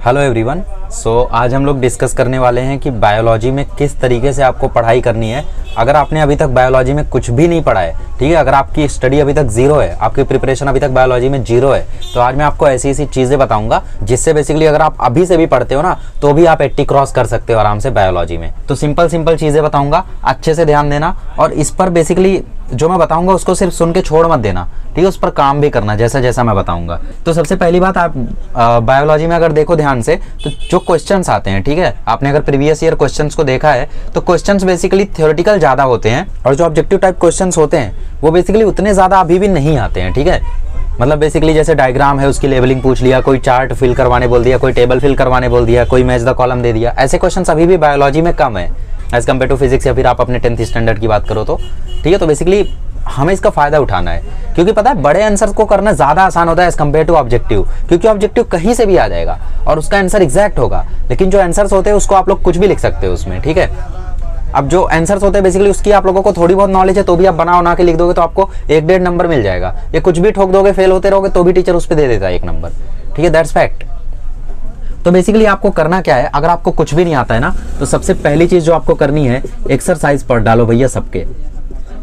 Hello everyone. आज हम लोग डिस्कस करने वाले हैं कि बायोलॉजी में किस तरीके से आपको पढ़ाई करनी है। अगर आपने अभी तक बायोलॉजी में कुछ भी नहीं पढ़ा है, ठीक है, अगर आपकी स्टडी अभी तक जीरो है, आपकी प्रिपरेशन अभी तक बायोलॉजी में जीरो है, तो आज मैं आपको ऐसी ऐसी चीज़ें बताऊंगा जिससे बेसिकली अगर आप अभी से भी पढ़ते हो ना तो भी आप 80 क्रॉस कर सकते हो आराम से बायोलॉजी में। तो सिंपल चीज़ें बताऊंगा, अच्छे से ध्यान देना और इस पर बेसिकली जो मैं बताऊंगा उसको सिर्फ सुन के छोड़ मत देना, ठीक है, उस पर काम भी करना जैसा जैसा मैं बताऊंगा। तो सबसे पहली बात, आप बायोलॉजी में अगर देखो ध्यान से तो जो क्वेश्चंस आते हैं, ठीक है, आपने अगर प्रीवियस ईयर क्वेश्चंस को देखा है तो क्वेश्चंस बेसिकली थ्योरेटिकल ज़्यादा होते हैं और जो ऑब्जेक्टिव टाइप क्वेश्चंस होते हैं वो बेसिकली उतने ज़्यादा अभी भी नहीं आते हैं, ठीक है। मतलब बेसिकली जैसे डायग्राम है उसकी लेबलिंग पूछ लिया, कोई चार्ट फिल करवाने बोल दिया, कोई टेबल फिल करवाने बोल दिया, कोई मैच द कॉलम दे दिया, ऐसे क्वेश्चंस अभी भी बायोलॉजी में कम है एज कम्पेयर टू फिजिक्स या फिर आप अपने 10th स्टैंडर्ड की बात करो तो, ठीक है। तो बेसिकली हमें इसका फायदा उठाना है क्योंकि पता है बड़े आंसर को करना ज़्यादा आसान होता है एज कम्पेयर टू ऑब्जेक्टिव, क्योंकि ऑब्जेक्टिव कहीं से भी आ जाएगा और उसका आंसर एग्जैक्ट होगा, लेकिन जो आंसर्स होते हैं उसको आप लोग कुछ भी लिख सकते हो उसमें, ठीक है। अब जो आंसर्स होते हैं बेसिकली उसकी आप लोगों को थोड़ी बहुत नॉलेज है तो भी आप बना के लिख दोगे तो आपको 1-1.5 नंबर मिल जाएगा। ये कुछ भी ठोक दोगे, फेल होते रहोगे तो भी टीचर उस पर दे देता है 1 नंबर, ठीक है, दैट्स फैक्ट। तो बेसिकली आपको करना क्या है, अगर आपको कुछ भी नहीं आता है ना तो सबसे पहली चीज जो आपको करनी है, एक्सरसाइज पढ़ डालो भैया सबके,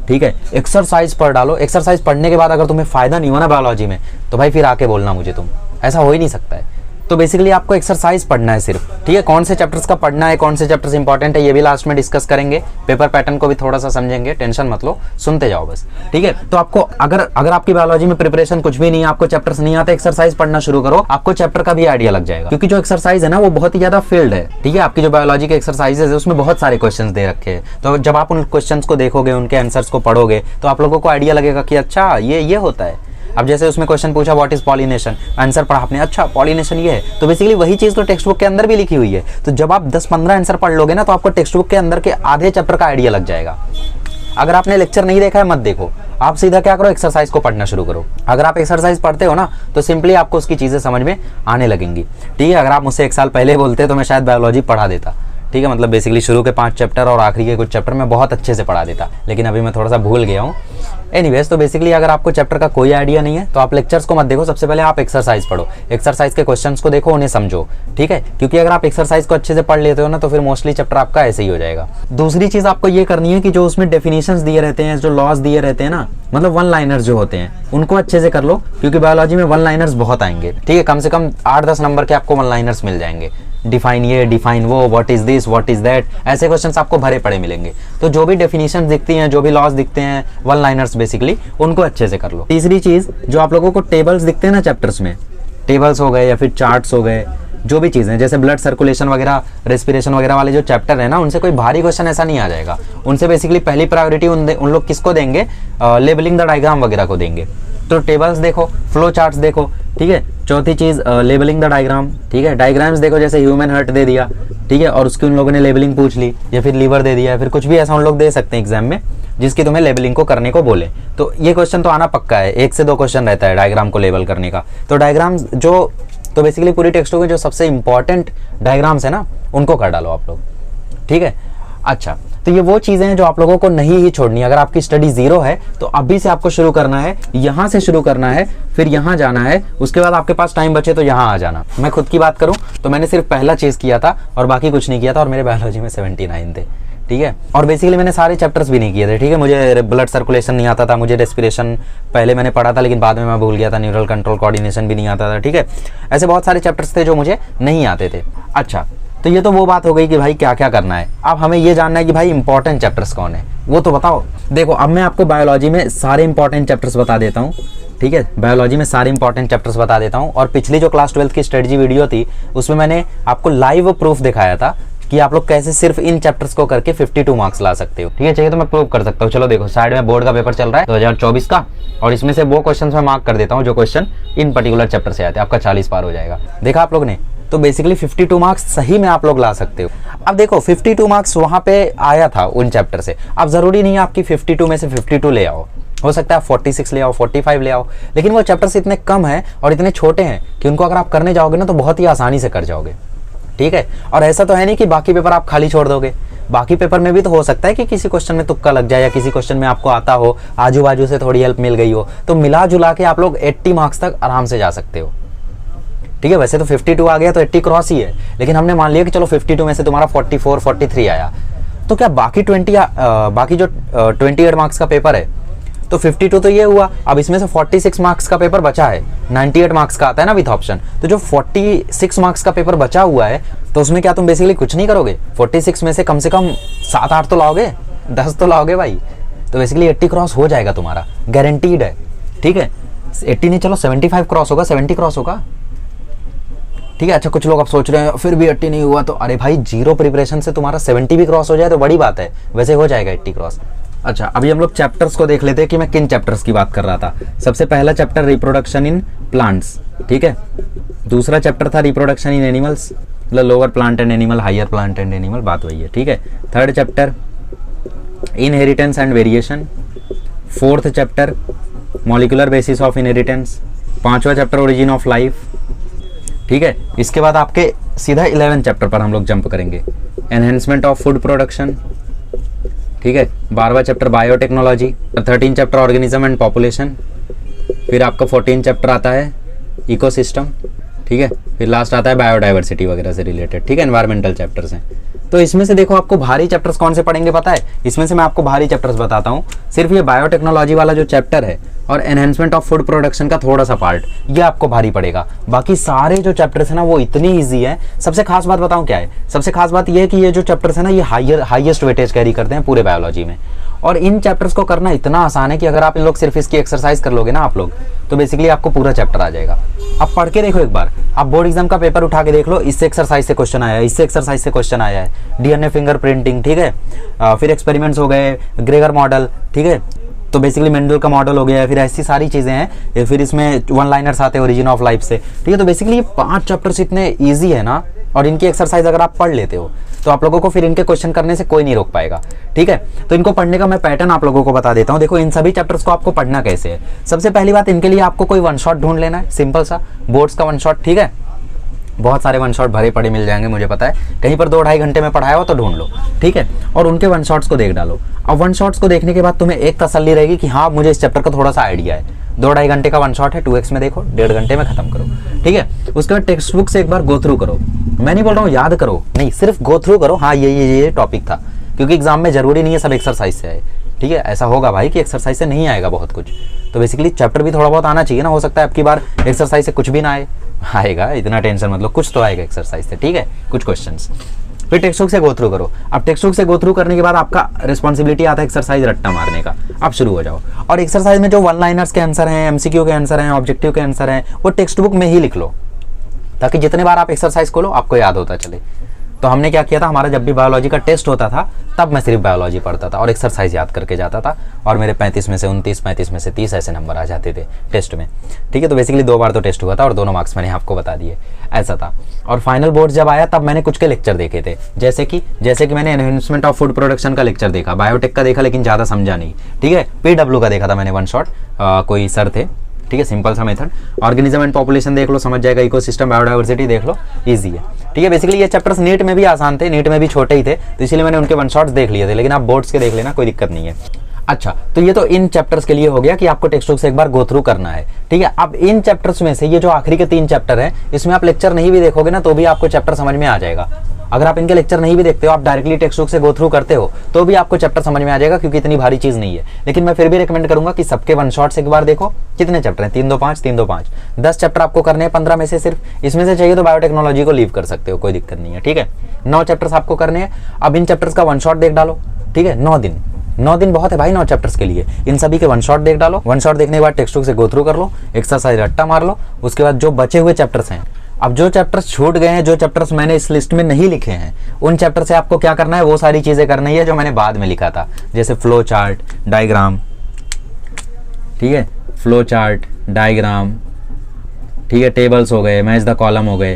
ठीक है, एक्सरसाइज पढ़ डालो। एक्सरसाइज पढ़ने के बाद अगर तुम्हें फायदा नहीं हुआ ना बायोलॉजी में तो भाई फिर आके बोलना मुझे, तुम ऐसा हो ही नहीं सकता है। तो बेसिकली आपको एक्सरसाइज पढ़ना है सिर्फ, ठीक है। कौन से चैप्टर्स का पढ़ना है, कौन से चैप्टर्स इंपॉर्टेंट है, ये भी लास्ट में डिस्कस करेंगे। पेपर पैटर्न को भी थोड़ा सा समझेंगे, टेंशन मत लो, सुनते जाओ बस, ठीक है। तो आपको अगर आपकी बायोलॉजी में प्रिपरेशन कुछ भी नहीं है, आपको चैप्टर्स नहीं आते, एक्सरसाइज पढ़ना शुरू करो, आपको चैप्टर का भी आइडिया लग जाएगा, क्योंकि जो एक्सरसाइज है ना वो बहुत ही ज्यादा फील्ड है, ठीक है। आपकी जो बायोलॉजी के एक्सरसाइजेज है उसमें बहुत सारे क्वेश्चन दे रखे हैं, तो जब आप उन क्वेश्चन को देखोगे, उनके आंसर्स को पढ़ोगे तो आप लोगों को आइडिया लगेगा कि अच्छा ये होता है। अब जैसे उसमें क्वेश्चन पूछा व्हाट इज पॉलिनेशन, आंसर पढ़ा आपने, अच्छा पॉलिनेशन ये है, तो बेसिकली वही चीज़ तो टेक्स्ट बुक के अंदर भी लिखी हुई है। तो जब आप 10-15 आंसर पढ़ लोगे ना तो आपको टेक्स्ट बुक के अंदर के आधे चैप्टर का आइडिया लग जाएगा। अगर आपने लेक्चर नहीं देखा है मत देखो, आप सीधा क्या करो, एक्सरसाइज को पढ़ना शुरू करो। अगर आप एक्सरसाइज पढ़ते हो ना तो सिंपली आपको उसकी चीज़ें समझ में आने लगेंगी, ठीक है। अगर आप मुझसे 1 साल पहले बोलते तो मैं शायद बायोलॉजी पढ़ा देता, ठीक है, मतलब बेसिकली शुरू के 5 चैप्टर और आखिरी के कुछ चैप्टर में बहुत अच्छे से पढ़ा देता, लेकिन अभी मैं थोड़ा सा भूल गया हूँ। एनीवेज, तो बेसिकली अगर आपको चैप्टर का कोई आइडिया नहीं है तो आप लेक्चर्स को मत देखो, सबसे पहले आप एक्सरसाइज पढ़ो, एक्सरसाइज के क्वेश्चंस को देखो, उन्हें समझो, ठीक है, क्योंकि अगर आप एक्सरसाइज को अच्छे से पढ़ लेते हो ना तो फिर मोस्टली चैप्टर आपका ऐसे ही हो जाएगा। दूसरी चीज़ आपको ये करनी है कि जो उसमें डेफिनेशंस दिए रहते हैं, जो लॉज दिए रहते हैं ना, मतलब 1 लाइनर्स जो होते हैं उनको अच्छे से कर लो, क्योंकि बायोलॉजी में 1 लाइनर्स बहुत आएंगे, ठीक है, कम से कम 8-10 नंबर के आपको 1 लाइनर्स मिल जाएंगे। डिफाइन ये, डिफाइन वो, what is this, what is that, ऐसे क्वेश्चंस आपको भरे पड़े मिलेंगे। तो जो भी डेफिनेशन दिखती हैं, जो भी लॉज दिखते हैं, 1 लाइनर्स बेसिकली उनको अच्छे से कर लो। तीसरी चीज, जो आप लोगों को टेबल्स दिखते हैं ना चैप्टर्स में, टेबल्स हो गए या फिर चार्ट्स हो गए, जो भी चीज़ें जैसे ब्लड सर्कुलेशन वगैरह, रेस्पिरेशन वगैरह वाले जो चैप्टर है ना, उनसे कोई भारी क्वेश्चन ऐसा नहीं आ जाएगा। उनसे बेसिकली पहली प्रायोरिटी उन लोग किसको देंगे, लेबलिंग द डायग्राम वगैरह को देंगे। तो टेबल्स देखो, फ्लो चार्ट्स देखो, ठीक है। चौथी चीज़ लेबलिंग द डायग्राम, ठीक है, डायग्राम्स देखो, जैसे ह्यूमन हार्ट दे दिया, ठीक है, और उसकी उन लोगों ने लेबलिंग पूछ ली, या फिर लीवर दे दिया, या फिर कुछ भी ऐसा उन लोग दे सकते हैं एग्जाम में जिसकी तुम्हें लेबलिंग को करने को बोले। तो ये क्वेश्चन तो आना पक्का है, 1 से 2 क्वेश्चन रहता है डायग्राम को लेबल करने का। तो डायग्राम तो बेसिकली पूरी टेक्स्ट बुक में जो सबसे इंपॉर्टेंट डायग्राम्स है ना उनको कर डालो आप लोग, ठीक है। अच्छा, तो ये वो चीज़ें हैं जो आप लोगों को नहीं ही छोड़नी। अगर आपकी स्टडी जीरो है तो अभी से आपको शुरू करना है, यहाँ से शुरू करना है, फिर यहाँ जाना है, उसके बाद आपके पास टाइम बचे तो यहाँ आ जाना। मैं खुद की बात करूँ तो मैंने सिर्फ पहला चीज़ किया था और बाकी कुछ नहीं किया था, और मेरे बायोलॉजी में 79 थे, ठीक है। और बेसिकली मैंने सारे चैप्टर्स भी नहीं किए थे, ठीक है। मुझे ब्लड सर्कुलेशन नहीं आता था, मुझे रेस्पिरेशन पहले मैंने पढ़ा था लेकिन बाद में मैं भूल गया था, न्यूरल कंट्रोल कोऑर्डिनेशन भी नहीं आता था, ठीक है। ऐसे बहुत सारे चैप्टर्स थे जो मुझे नहीं आते थे। अच्छा, तो ये तो वो बात हो गई कि भाई क्या क्या करना है। अब हमें ये जानना है कि भाई इंपॉर्टेंट चैप्टर्स कौन है, वो तो बताओ। देखो, अब मैं आपको बायोलॉजी में सारे इंपॉर्टेंट चैप्टर्स बता देता हूँ, ठीक है, बायोलॉजी में सारे इंपॉर्टेंट चैप्टर्स बता देता हूँ। और पिछली जो क्लास 12th की स्ट्रेटजी वीडियो थी उसमें मैंने आपको लाइव प्रूफ दिखाया था कि आप लोग कैसे सिर्फ इन चैप्टर्स को करके 52 मार्क्स ला सकते हो, ठीक है। चाहिए तो मैं प्रूव कर सकता हूँ। चलो देखो, साइड में बोर्ड का पेपर चल रहा है 2024 का, और इसमें से वो क्वेश्चन मैं मार्क कर देता हूँ जो क्वेश्चन इन पर्टिकुलर चैप्टर से आते हैं, आपका 40 पार हो जाएगा। देखा आप लोग ने, तो बेसिकली 52 मार्क्स सही में आप लोग ला सकते हो। अब देखो 52 मार्क्स वहां पे आया था उन चैप्टर से, अब जरूरी नहीं है आपकी 52 में से 52 ले आओ, हो सकता है 46 ले आओ, 45 ले आओ, लेकिन वो चैप्टर्स इतने कम हैं और इतने छोटे हैं कि उनको अगर आप करने जाओगे ना तो बहुत ही आसानी से कर जाओगे, ठीक है। और ऐसा तो है नहीं कि बाकी पेपर आप खाली छोड़ दोगे, बाकी पेपर में भी तो हो सकता है कि किसी क्वेश्चन में तुक्का लग जाए या किसी क्वेश्चन में आपको आता हो, आजू बाजू से थोड़ी हेल्प मिल गई हो, तो मिला जुला के आप लोग 80 मार्क्स तक आराम से जा सकते हो, ठीक है, वैसे तो 52 आ गया तो 80 क्रॉस ही है, लेकिन हमने मान लिया कि चलो 52 में से तुम्हारा 44 43 आया, तो क्या बाकी 28 मार्क्स का पेपर है तो 52 तो ये हुआ, अब इसमें से 46 मार्क्स का पेपर बचा है, 98 मार्क्स का आता है ना विथ ऑप्शन, तो जो 46 मार्क्स का पेपर बचा हुआ है तो उसमें क्या तुम बेसिकली कुछ नहीं करोगे, 46 में से कम 7-8 तो लाओगे, 10 तो लाओगे भाई, तो बेसिकली 80 क्रॉस हो जाएगा तुम्हारा, गारंटीड है। ठीक है, 80 नहीं चलो 75 क्रॉस होगा, 70 क्रॉस होगा। ठीक है, अच्छा कुछ लोग अब सोच रहे हैं फिर भी 80 नहीं हुआ, तो अरे भाई जीरो प्रिपरेशन से तुम्हारा 70 भी क्रॉस हो जाए तो बड़ी बात है, वैसे हो जाएगा 80 क्रॉस। अच्छा अभी हम लोग चैप्टर्स को देख लेते हैं कि मैं किन चैप्टर्स की बात कर रहा था। सबसे पहला चैप्टर रिप्रोडक्शन इन प्लांट्स, ठीक है। दूसरा चैप्टर था रिप्रोडक्शन इन एनिमल्स, मतलब lower plant and animal, higher plant and animal, बात वही है, ठीक है। Third chapter inheritance and variation. Fourth chapter molecular basis of inheritance. पांचवा चैप्टर ओरिजिन ऑफ लाइफ, ठीक है। इसके बाद आपके सीधा 11 चैप्टर पर हम लोग जंप करेंगे, एनहेंसमेंट ऑफ फूड प्रोडक्शन, ठीक है। 12वां chapter biotechnology. 13 chapter organism and population. फिर आपका 14 चैप्टर आता है इकोसिस्टम, ठीक है। फिर लास्ट आता है बायोडाइवर्सिटी वगैरह से रिलेटेड, ठीक है, एनवायरमेंटल चैप्टर्स हैं। तो इसमें से देखो आपको भारी चैप्टर्स कौन से पढ़ेंगे पता है, इसमें से मैं आपको भारी चैप्टर्स बताता हूँ। सिर्फ ये बायोटेक्नोलॉजी वाला जो चैप्टर है और एनहेंसमेंट ऑफ फूड प्रोडक्शन का थोड़ा सा पार्ट, ये आपको भारी पड़ेगा। बाकी सारे जो चैप्टर्स है ना वो इतनी ईजी है। सबसे खास बात बताऊँ क्या है, सबसे खास बात ये है कि ये जो चैप्टर्स है ना ये हाईएस्ट वेटेज कैरी करते हैं पूरे बायोलॉजी में, और इन चैप्टर्स को करना इतना आसान है कि अगर आप इन लोग सिर्फ इसकी एक्सरसाइज कर लोगे ना आप लोग, तो बेसिकली आपको पूरा चैप्टर आ जाएगा। आप पढ़ के देखो एक बार, आप बोर्ड एग्जाम का पेपर उठा के देख लो, इससे एक्सरसाइज से क्वेश्चन आया है, इससे एक्सरसाइज से क्वेश्चन आया है, डीएनए फिंगरप्रिंटिंग, ठीक है। फिर एक्सपेरिमेंट्स हो गए, ग्रेगर मॉडल, ठीक है, तो बेसिकली मेंडल का मॉडल हो गया, फिर ऐसी सारी चीजें हैं। फिर इसमें वन लाइनर्स आते हैं ओरिजिन ऑफ लाइफ से, ठीक है। तो बेसिकली ये 5 चैप्टर्स इतने ईजी है ना, और इनकी एक्सरसाइज अगर आप पढ़ लेते हो तो आप लोगों को फिर इनके क्वेश्चन करने से कोई नहीं रोक पाएगा, ठीक है। तो इनको पढ़ने का मैं पैटर्न आप लोगों को बता देता हूँ। देखो इन सभी चैप्टर्स को आपको पढ़ना कैसे है। सबसे पहली बात, इनके लिए आपको कोई वन शॉट ढूंढ लेना है, सिंपल सा बोर्ड्स का वन शॉट, ठीक है। बहुत सारे वन शॉट भरे पड़े मिल जाएंगे, मुझे पता है, कहीं पर 2-2.5 घंटे में पढ़ाया हो तो ढूंढ लो, ठीक है, और उनके वन शॉट्स को देख डालो। अब वन शॉट्स को देखने के बाद तुम्हें एक तसल्ली रहेगी कि हाँ मुझे इस चैप्टर का थोड़ा सा आइडिया है। 2-2.5 घंटे का वन शॉट है, 2x में देखो, 1.5 घंटे में खत्म करो, ठीक है। उसके बाद टेक्स्ट बुक से एक बार गो थ्रू करो। मैं नहीं बोल रहा हूँ याद करो, नहीं, सिर्फ गो थ्रू करो, हाँ ये टॉपिक था, क्योंकि एग्जाम में जरूरी नहीं है सब एक्सरसाइज से आए, ठीक है। ऐसा होगा भाई कि एक्सरसाइज से नहीं आएगा बहुत कुछ, तो बेसिकली चैप्टर भी थोड़ा बहुत आना चाहिए ना। हो सकता है अब की बार एक्सरसाइज से कुछ भी ना आए, आएगा, इतना टेंशन मतलब, कुछ तो आएगा एक्सरसाइज से, ठीक है, कुछ क्वेश्चंस। फिर टेक्स्ट बुक से गो थ्रू करो। अब टेक्स्ट बुक से गो थ्रू करने के बाद आपका रिस्पॉन्सिबिलिटी आता है एक्सरसाइज रट्टा मारने का। अब शुरू हो जाओ, और एक्सरसाइज में जो वन लाइनर्स के आंसर हैं, एमसीक्यू के आंसर हैं, ऑब्जेक्टिव के आंसर हैं, वो टेक्स्ट बुक में ही लिख लो, ताकि जितने बार आप एक्सरसाइज खोलो आपको याद होता चले। तो हमने क्या किया था, हमारा जब भी बायोलॉजी का टेस्ट होता था तब मैं सिर्फ बायोलॉजी पढ़ता था और एक्सरसाइज याद करके जाता था, और मेरे 35 में से 29, 35 में से 30 ऐसे नंबर आ जाते थे टेस्ट में, ठीक है। तो बेसिकली 2 बार तो टेस्ट हुआ था और दोनों मार्क्स मैंने आपको बता दिए, ऐसा था। और फाइनल बोर्ड जब आया तब मैंने कुछ के लेक्चर देखे थे, जैसे कि मैंने एनहेंसमेंट ऑफ फूड प्रोडक्शन का लेक्चर देखा, बायोटेक का देखा लेकिन ज़्यादा समझा नहीं, ठीक है। PW का देखा था मैंने वन शॉट, कोई सर थे, ठीक है, सिंपल सा मेथड। ऑर्गेनिज्म एंड पॉपुलेशन देख लो, समझ जाएगा। इकोसिस्टम, बायोडाइवर्सिटी देख लो, इजी है, ठीक है। बेसिकली ये चैप्टर्स नीट में भी आसान थे, नीट में भी छोटे ही थे, तो इसलिए मैंने उनके वन शॉट्स देख लिए थे, लेकिन आप बोर्ड्स के देख लेना, कोई दिक्कत नहीं है। अच्छा, तो ये तो इन चैप्टर्स के लिए हो गया कि आपको टेक्स्ट बुक से एक बार गो थ्रू करना है, ठीक है। अब इन चैप्टर्स में से ये जो आखिरी के 3 चैप्टर हैं, इसमें आप लेक्चर नहीं भी देखोगे ना तो भी आपको चैप्टर समझ में आ जाएगा। अगर आप इनके लेक्चर नहीं भी देखते हो, आप डायरेक्टली टेक्स्ट बुक से गो थ्रू करते हो, तो भी आपको चैप्टर समझ में आ जाएगा, क्योंकि इतनी भारी चीज नहीं है। लेकिन मैं फिर भी रिकमेंड करूंगा कि सबके वन शॉट्स एक बार देखो। कितने चैप्टर हैं? 3-2-5, 3-2-5, 10 चैप्टर आपको करने हैं 15 में से सिर्फ। इसमें से चाहिए तो बायोटेक्नोलॉजी को लीव कर सकते हो, कोई दिक्कत नहीं है, ठीक है। 9 चैप्टर्स आपको करने हैं। अब इन चैप्टर्स का वन शॉट देख डालो, ठीक है। 9 दिन बहुत है भाई 9 चैप्टर्स के लिए। इन सभी के वन शॉट देख डालो। वन शॉट देखने के बाद टेक्स्ट बुक से गो थ्रू कर लो, एक्सरसाइज रट्टा मार लो। उसके बाद जो बचे हुए चैप्टर्स हैं, अब जो चैप्टर्स छूट गए हैं, जो चैप्टर्स मैंने इस लिस्ट में नहीं लिखे हैं, उन चैप्टर से आपको क्या करना है, वो सारी चीजें करनी है जो मैंने बाद में लिखा था, जैसे फ्लो चार्ट, डायग्राम, ठीक है, फ्लो चार्ट, डायग्राम, ठीक है, टेबल्स हो गए, मैच द कॉलम हो गए,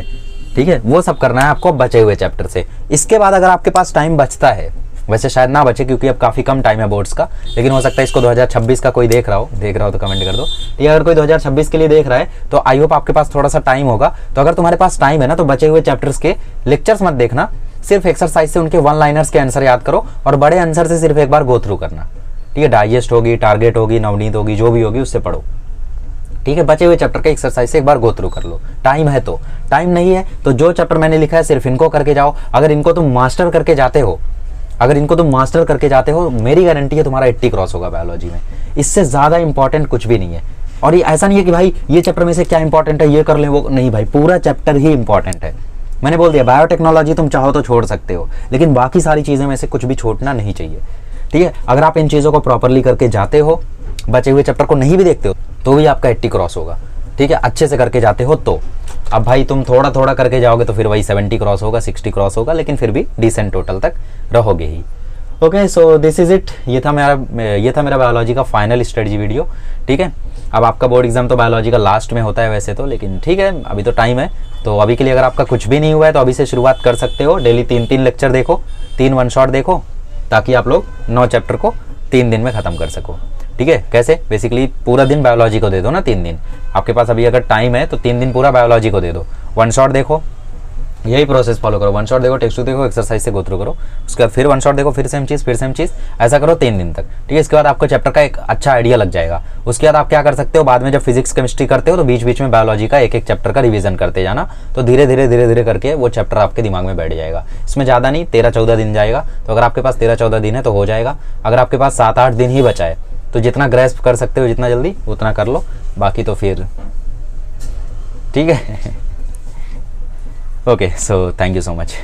ठीक है, वो सब करना है आपको बचे हुए चैप्टर से। इसके बाद अगर आपके पास टाइम बचता है, वैसे शायद ना बचे क्योंकि अब काफ़ी कम टाइम है बोर्ड्स का, लेकिन हो सकता है इसको 2026 का कोई देख रहा हो तो कमेंट कर दो। ये अगर कोई 2026 के लिए देख रहा है तो आई होप आपके पास थोड़ा सा टाइम होगा। तो अगर तुम्हारे पास टाइम है ना, तो बचे हुए चैप्टर्स के लेक्चर्स मत देखना, सिर्फ एक्सरसाइज से उनके वन लाइनर्स के आंसर याद करो, और बड़े आंसर से सिर्फ एक बार गो थ्रू करना, ठीक है। डाइजेस्ट होगी, टारगेट होगी, नवनीत होगी, जो भी होगी उससे पढ़ो, ठीक है, बचे हुए चैप्टर का एक्सरसाइज से एक बार गो थ्रू कर लो, टाइम है तो। टाइम नहीं है तो जो चैप्टर मैंने लिखा है सिर्फ इनको करके जाओ। अगर इनको तुम मास्टर करके जाते हो, मेरी गारंटी है तुम्हारा 80 क्रॉस होगा बायोलॉजी में। इससे ज़्यादा इंपॉर्टेंट कुछ भी नहीं है। और ये ऐसा नहीं है कि भाई ये चैप्टर में से क्या इंपॉर्टेंट है ये कर लें, वो नहीं भाई, पूरा चैप्टर ही इंपॉर्टेंट है। मैंने बोल दिया बायोटेक्नोलॉजी तुम चाहो तो छोड़ सकते हो, लेकिन बाकी सारी चीज़ें में से कुछ भी छोड़ना नहीं चाहिए। ठीक है, अगर आप इन चीज़ों को प्रॉपरली करके जाते हो, बचे हुए चैप्टर को नहीं भी देखते हो, तो भी आपका 80 क्रॉस होगा। ठीक है, अच्छे से करके जाते हो तो। अब भाई तुम थोड़ा थोड़ा करके जाओगे तो फिर वही 70 क्रॉस होगा, 60 क्रॉस होगा, लेकिन फिर भी डिसेंट टोटल तक रहोगे ही। Okay, so this is it. ये था मेरा बायोलॉजी का फाइनल स्ट्रेटजी वीडियो। ठीक है, अब आपका बोर्ड एग्जाम तो बायोलॉजी का लास्ट में होता है वैसे तो, लेकिन ठीक है अभी तो टाइम है। तो अभी के लिए अगर आपका कुछ भी नहीं हुआ है तो अभी से शुरुआत कर सकते हो। डेली 3-3 लेक्चर देखो, 3 वन शॉट देखो, ताकि आप लोग 9 चैप्टर को 3 दिन में ख़त्म कर सको। ठीक है, कैसे? बेसिकली पूरा दिन बायोलॉजी को दे दो ना, 3 दिन आपके पास अभी अगर टाइम है तो 3 दिन पूरा बायोलॉजी को दे दो। वन शॉट देखो, यही प्रोसेस फॉलो करो। वन शॉट देखो, टेक्स्ट बुक देखो, एक्सरसाइज से गो थ्रू करो, उसके बाद फिर वन शॉट देखो, फिर सेम चीज़, ऐसा करो 3 दिन तक। ठीक है, इसके बाद आपको चैप्टर का एक अच्छा आइडिया लग जाएगा। उसके बाद आप क्या कर सकते हो, बाद में जब फिजिक्स केमिस्ट्री करते हो तो बीच बीच में बायोलॉजी का एक चैप्टर का रिवीजन करते जाना, तो धीरे धीरे करके वो चैप्टर आपके दिमाग में बैठ जाएगा। इसमें ज़्यादा नहीं, 13-14 दिन जाएगा। तो अगर आपके पास 13-14 दिन है तो हो जाएगा। अगर आपके पास 7-8 दिन ही बचा है तो जितना ग्रेस्प कर सकते हो जितना जल्दी उतना कर लो, बाकी तो फिर ठीक है। Okay, so thank you so much.